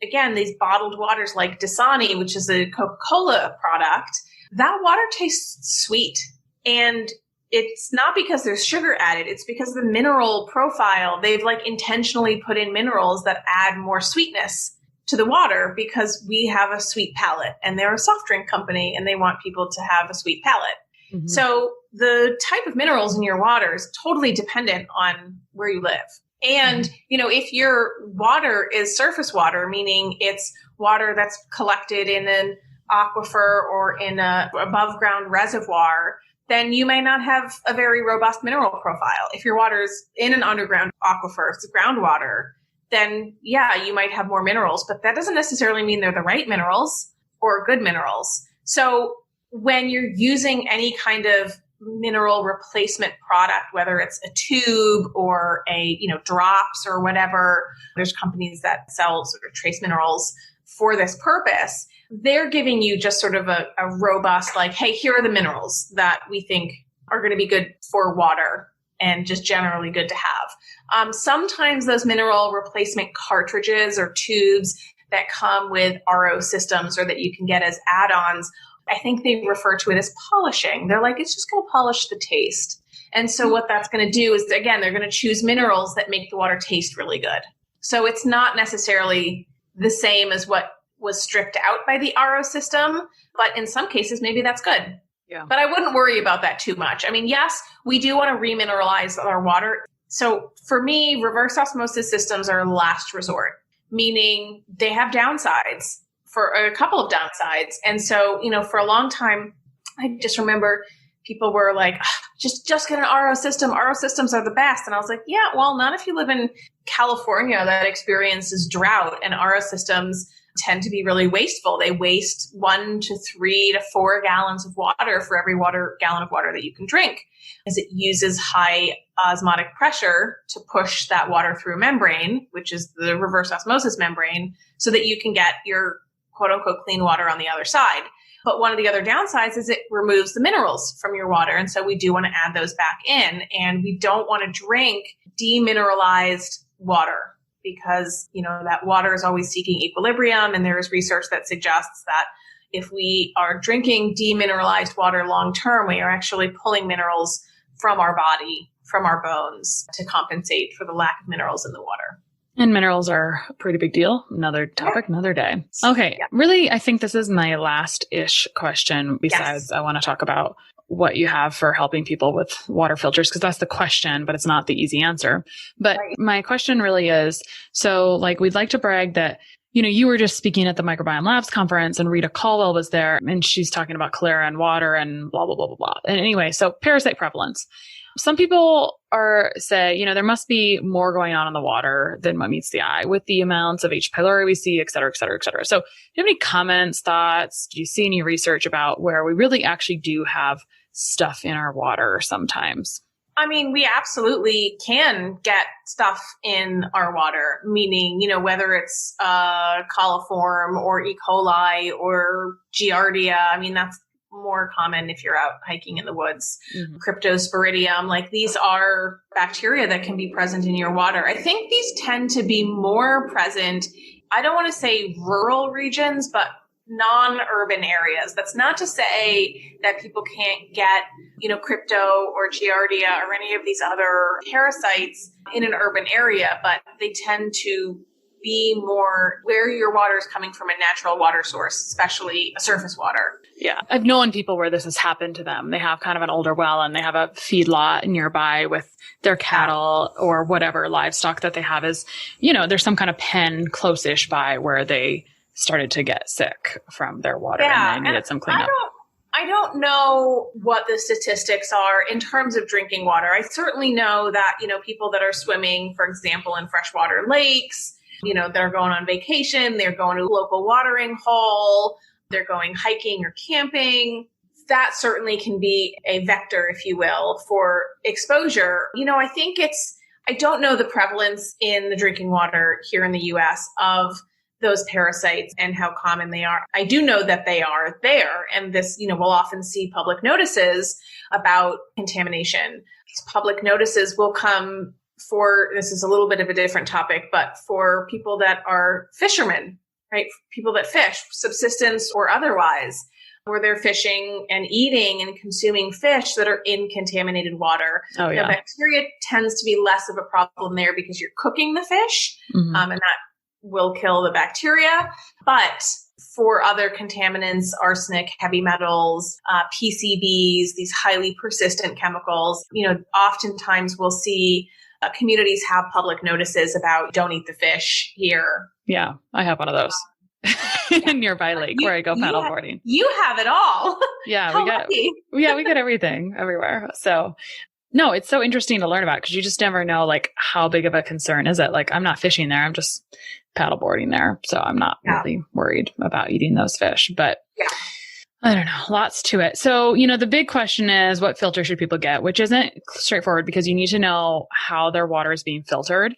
again, these bottled waters like Dasani, which is a Coca-Cola product, that water tastes sweet. And it's not because there's sugar added. It's because the mineral profile, they've like intentionally put in minerals that add more sweetness to the water because we have a sweet palate and they're a soft drink company and they want people to have a sweet palate. So the type of minerals in your water is totally dependent on where you live. And, if your water is surface water, meaning it's water that's collected in an aquifer or in a above ground reservoir, then you may not have a very robust mineral profile. If your water is in an underground aquifer, it's groundwater, then you might have more minerals, but that doesn't necessarily mean they're the right minerals or good minerals. So when you're using any kind of mineral replacement product, whether it's a tube or a, drops or whatever, there's companies that sell sort of trace minerals for this purpose, they're giving you just sort of a robust, like, hey, here are the minerals that we think are going to be good for water and just generally good to have. Sometimes those mineral replacement cartridges or tubes that come with RO systems or that you can get as add-ons, I think they refer to it as polishing. They're like, it's just going to polish the taste. And so what that's going to do is, again, they're going to choose minerals that make the water taste really good. So it's not necessarily the same as what was stripped out by the RO system, but in some cases, maybe that's good. Yeah. But I wouldn't worry about that too much. I mean, yes, we do want to remineralize our water. So for me, reverse osmosis systems are last resort, meaning they have downsides, for a couple of downsides. And so, for a long time, I just remember people were like, just get an RO system. RO systems are the best. And I was like, yeah, well, not if you live in California that experiences drought, and RO systems tend to be really wasteful. They waste 1 to 3 to 4 gallons of water for every gallon of water that you can drink, as it uses high osmotic pressure to push that water through a membrane, which is the reverse osmosis membrane, so that you can get your quote unquote clean water on the other side. But one of the other downsides is it removes the minerals from your water. And so we do want to add those back in, and we don't want to drink demineralized water, because, that water is always seeking equilibrium. And there is research that suggests that if we are drinking demineralized water long-term, we are actually pulling minerals from our body, from our bones, to compensate for the lack of minerals in the water. And minerals are a pretty big deal. Another topic, another day. Okay. Really, I think this is my last-ish question. Besides, I want to talk about what you have for helping people with water filters, because that's the question, but it's not the easy answer. But my question really is, so we'd like to brag that, you were just speaking at the Microbiome Labs conference, and Rita Caldwell was there, and she's talking about cholera and water and blah, blah, blah, blah, blah. And anyway, so parasite prevalence. Some people say, there must be more going on in the water than what meets the eye with the amounts of H. pylori we see, et cetera, et cetera, et cetera. So do you have any comments, thoughts? Do you see any research about where we really actually do have stuff in our water sometimes? I mean, we absolutely can get stuff in our water, meaning, whether it's coliform or E. coli or Giardia. I mean, that's more common if you're out hiking in the woods. Cryptosporidium, these are bacteria that can be present in your water. I think these tend to be more present, I don't want to say rural regions, but non-urban areas. That's not to say that people can't get, crypto or Giardia or any of these other parasites in an urban area, but they tend to be more where your water is coming from, a natural water source, especially a surface water. Yeah. I've known people where this has happened to them. They have kind of an older well and they have a feedlot nearby with their cattle or whatever livestock that they have is, there's some kind of pen close-ish by where they started to get sick from their water and they needed some cleanup. I don't know what the statistics are in terms of drinking water. I certainly know that, people that are swimming, for example, in freshwater lakes, they're going on vacation, they're going to a local watering hole, they're going hiking or camping. That certainly can be a vector, if you will, for exposure. I think I don't know the prevalence in the drinking water here in the US of those parasites and how common they are. I do know that they are there. And this, we'll often see public notices about contamination. These public notices will come for, this is a little bit of a different topic, but for people that are fishermen, right? People that fish, subsistence or otherwise, where they're fishing and eating and consuming fish that are in contaminated water. Oh, yeah. Bacteria tends to be less of a problem there because you're cooking the fish, and that will kill the bacteria. But for other contaminants, arsenic, heavy metals, PCBs, these highly persistent chemicals, oftentimes we'll see communities have public notices about don't eat the fish here. Yeah, I have one of those. Nearby lake where I go paddleboarding. You have it all. Yeah, we get everything everywhere. So no, it's so interesting to learn about because you just never know how big of a concern is it. I'm not fishing there. I'm just paddleboarding there. So I'm not really worried about eating those fish. But I don't know, lots to it. So, the big question is what filter should people get, which isn't straightforward because you need to know how their water is being filtered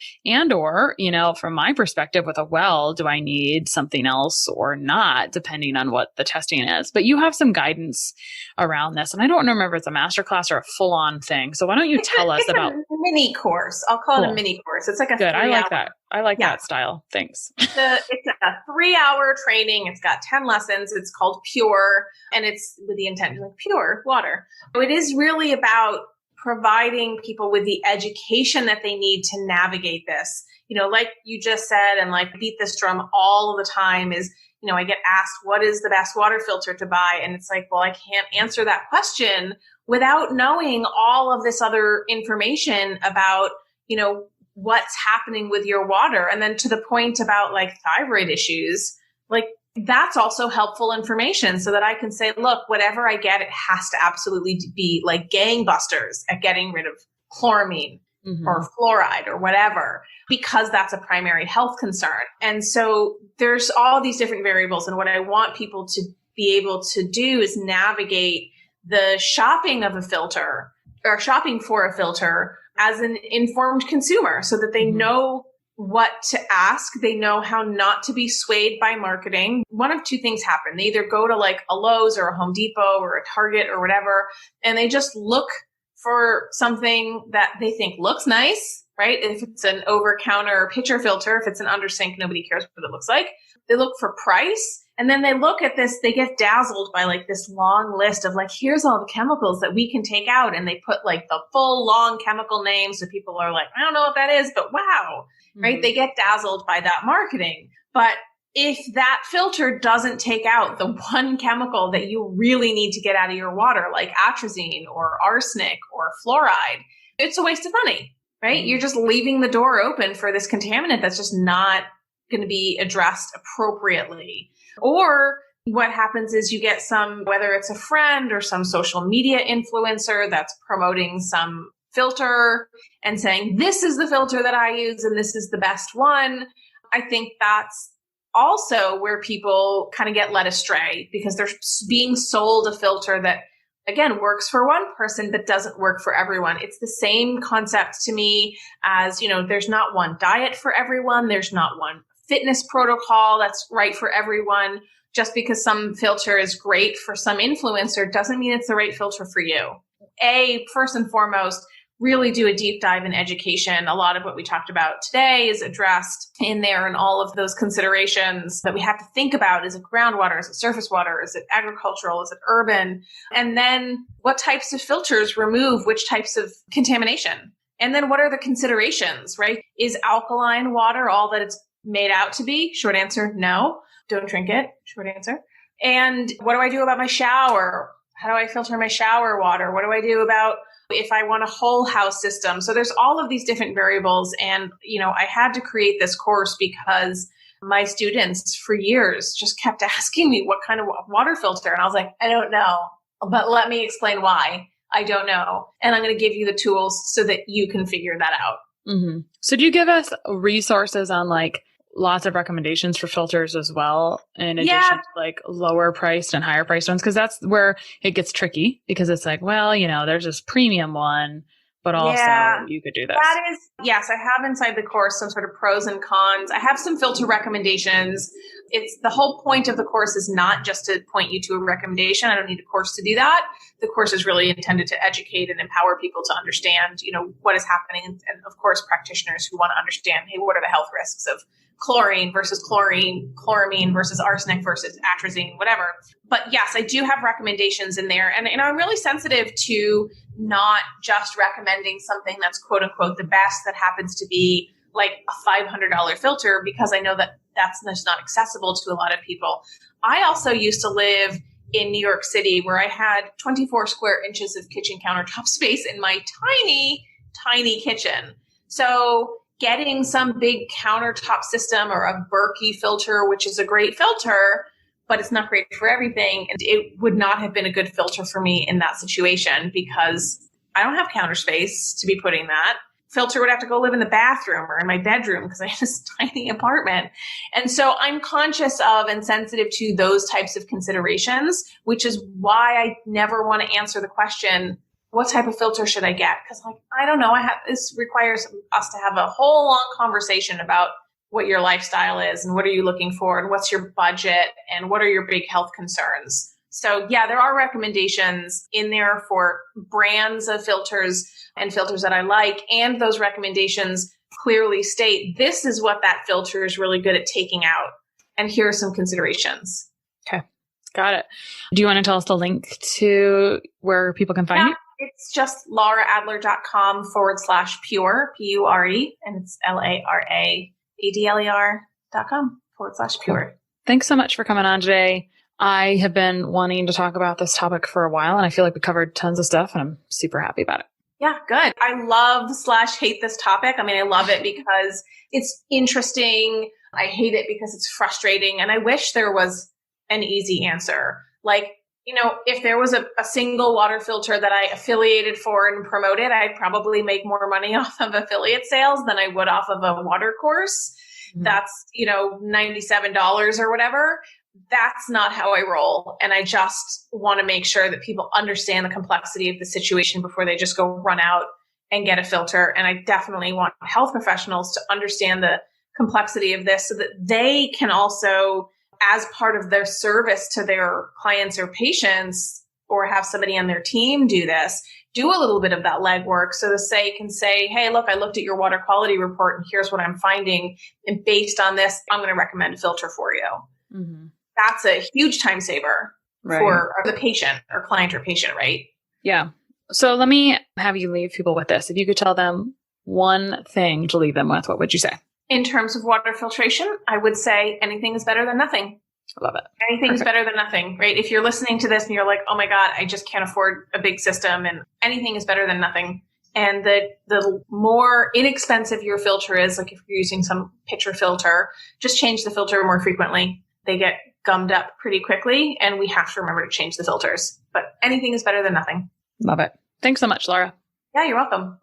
or, from my perspective with a well, do I need something else or not, depending on what the testing is. But you have some guidance around this. And I don't remember if it's a masterclass or a full on thing. So why don't you tell us about a mini course? I'll call it a mini course. It's like a Good. I like 3-hour. that. I like that style. Thanks. It's a 3-hour training. It's got 10 lessons. It's called Pure, and it's with the intent to pure water. So it is really about providing people with the education that they need to navigate this. Like you just said, and beat this drum all the time is, I get asked, what is the best water filter to buy? And it's well, I can't answer that question without knowing all of this other information about, what's happening with your water. And then to the point about thyroid issues, that's also helpful information so that I can say, look, whatever I get, it has to absolutely be gangbusters at getting rid of chloramine or fluoride or whatever, because that's a primary health concern. And so there's all these different variables. And what I want people to be able to do is navigate the shopping of a filter or shopping for a filter as an informed consumer so that they know what to ask. They know how not to be swayed by marketing. One of two things happen. They either go to a Lowe's or a Home Depot or a Target or whatever, and they just look for something that they think looks nice, right? If it's an over-counter pitcher filter, if it's an under sink, nobody cares what it looks like. They look for price. And then they look at this, they get dazzled by this long list of here's all the chemicals that we can take out. And they put the full long chemical name. So people are I don't know what that is, but wow, right? They get dazzled by that marketing. But if that filter doesn't take out the one chemical that you really need to get out of your water, like atrazine or arsenic or fluoride, it's a waste of money, right? You're just leaving the door open for this contaminant that's just not going to be addressed appropriately. Or what happens is you get whether it's a friend or some social media influencer that's promoting some filter and saying, this is the filter that I use and this is the best one. I think that's also where people kind of get led astray because they're being sold a filter that, again, works for one person but doesn't work for everyone. It's the same concept to me as, there's not one diet for everyone. There's not one fitness protocol that's right for everyone. Just because some filter is great for some influencer doesn't mean it's the right filter for you. First and foremost, really do a deep dive in education. A lot of what we talked about today is addressed in there, and all of those considerations that we have to think about. Is it groundwater? Is it surface water? Is it agricultural? Is it urban? And then what types of filters remove which types of contamination? And then what are the considerations, right? Is alkaline water all that it's made out to be? Short answer, no. Don't drink it. Short answer. And what do I do about my shower? How do I filter my shower water? What do I do about if I want a whole house system? So there's all of these different variables. And, I had to create this course because my students for years just kept asking me what kind of water filter. And I was like, I don't know, but let me explain why I don't know. And I'm going to give you the tools so that you can figure that out. Mm-hmm. So do you give us resources on lots of recommendations for filters as well, in addition to lower priced and higher priced ones? Because that's where it gets tricky because it's there's this premium one, but also you could do this. That is, yes, I have inside the course some sort of pros and cons. I have some filter recommendations. It's the whole point of the course is not just to point you to a recommendation. I don't need a course to do that. The course is really intended to educate and empower people to understand, what is happening. And of course, practitioners who want to understand, hey, what are the health risks of chlorine versus chlorine, chloramine versus arsenic versus atrazine, whatever. But yes, I do have recommendations in there. And I'm really sensitive to not just recommending something that's quote unquote the best that happens to be a $500 filter, because I know that that's just not accessible to a lot of people. I also used to live in New York City where I had 24 square inches of kitchen countertop space in my tiny, tiny kitchen. So getting some big countertop system or a Berkey filter, which is a great filter, but it's not great for everything. And it would not have been a good filter for me in that situation because I don't have counter space to be putting that. filter would have to go live in the bathroom or in my bedroom because I have this tiny apartment. And so I'm conscious of and sensitive to those types of considerations, which is why I never want to answer the question, what type of filter should I get? Because I don't know. This requires us to have a whole long conversation about what your lifestyle is and what are you looking for and what's your budget and what are your big health concerns. So yeah, there are recommendations in there for brands of filters and filters that I like. And those recommendations clearly state this is what that filter is really good at taking out. And here are some considerations. Okay. Got it. Do you want to tell us the link to where people can find you? It's just laraadler.com/pure, P-U-R-E, and it's LARAADLER.com/pure. Thanks so much for coming on today. I have been wanting to talk about this topic for a while, and I feel like we covered tons of stuff, and I'm super happy about it. Yeah, good. I love/hate this topic. I mean, I love it because it's interesting. I hate it because it's frustrating, and I wish there was an easy answer. Like, if there was a single water filter that I affiliated for and promoted, I'd probably make more money off of affiliate sales than I would off of a water course. Mm-hmm. That's, $97 or whatever. That's not how I roll. And I just want to make sure that people understand the complexity of the situation before they just go run out and get a filter. And I definitely want health professionals to understand the complexity of this so that they can also, as part of their service to their clients or patients, or have somebody on their team do this, do a little bit of that legwork so they can say, hey, look, I looked at your water quality report and here's what I'm finding. And based on this, I'm going to recommend a filter for you. Mm-hmm. That's a huge time saver for the patient or client or patient, right? Yeah. So let me have you leave people with this. If you could tell them one thing to leave them with, what would you say? In terms of water filtration, I would say anything is better than nothing. I love it. Anything is better than nothing, right? If you're listening to this and you're like, oh my God, I just can't afford a big system, and anything is better than nothing. And the more inexpensive your filter is, like if you're using some pitcher filter, just change the filter more frequently. They get gummed up pretty quickly, and we have to remember to change the filters. But anything is better than nothing. Love it. Thanks so much, Lara. Yeah, you're welcome.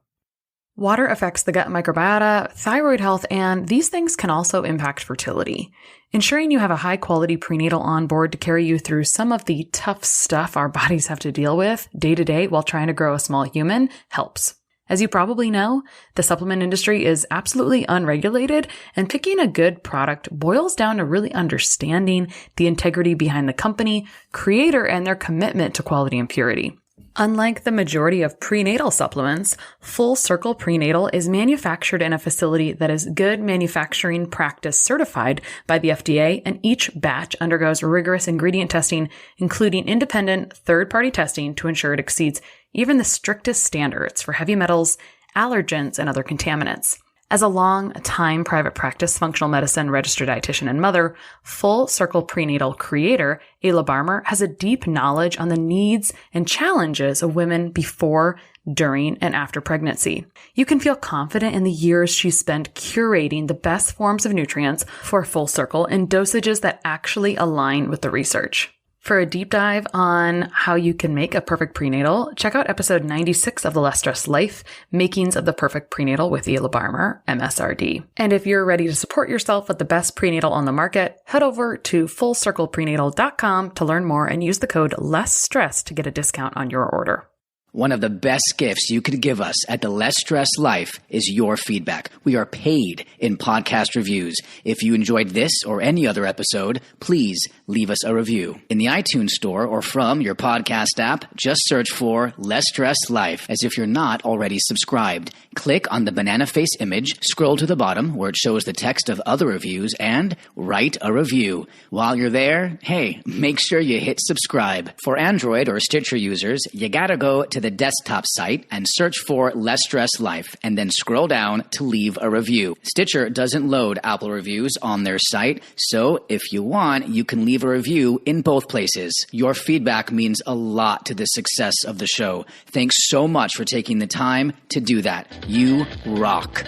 Water affects the gut microbiota, thyroid health, and these things can also impact fertility. Ensuring you have a high-quality prenatal on board to carry you through some of the tough stuff our bodies have to deal with day to day while trying to grow a small human helps. As you probably know, the supplement industry is absolutely unregulated, and picking a good product boils down to really understanding the integrity behind the company, creator, and their commitment to quality and purity. Unlike the majority of prenatal supplements, Full Circle Prenatal is manufactured in a facility that is Good Manufacturing Practice certified by the FDA, and each batch undergoes rigorous ingredient testing, including independent third-party testing to ensure it exceeds even the strictest standards for heavy metals, allergens, and other contaminants. As a long-time private practice functional medicine registered dietitian and mother, Full Circle Prenatal creator Ayla Barmer has a deep knowledge on the needs and challenges of women before, during, and after pregnancy. You can feel confident in the years she's spent curating the best forms of nutrients for Full Circle in dosages that actually align with the research. For a deep dive on how you can make a perfect prenatal, check out episode 96 of The Less Stressed Life, Makings of the Perfect Prenatal with Ayla Barmer, MSRD. And if you're ready to support yourself with the best prenatal on the market, head over to fullcircleprenatal.com to learn more and use the code LESSSTRESS to get a discount on your order. One of the best gifts you could give us at The Less Stressed Life is your feedback. We are paid in podcast reviews. If you enjoyed this or any other episode, please leave us a review. In the iTunes store or from your podcast app, just search for Less Stressed Life as if you're not already subscribed. Click on the banana face image, scroll to the bottom where it shows the text of other reviews, and write a review. While you're there, hey, make sure you hit subscribe. For Android or Stitcher users, you gotta go to the desktop site and search for Less Stressed Life, and then scroll down to leave a review. Stitcher doesn't load Apple reviews on their site, so if you want, you can leave a review in both places. Your feedback means a lot to the success of the show. Thanks so much for taking the time to do that. You rock.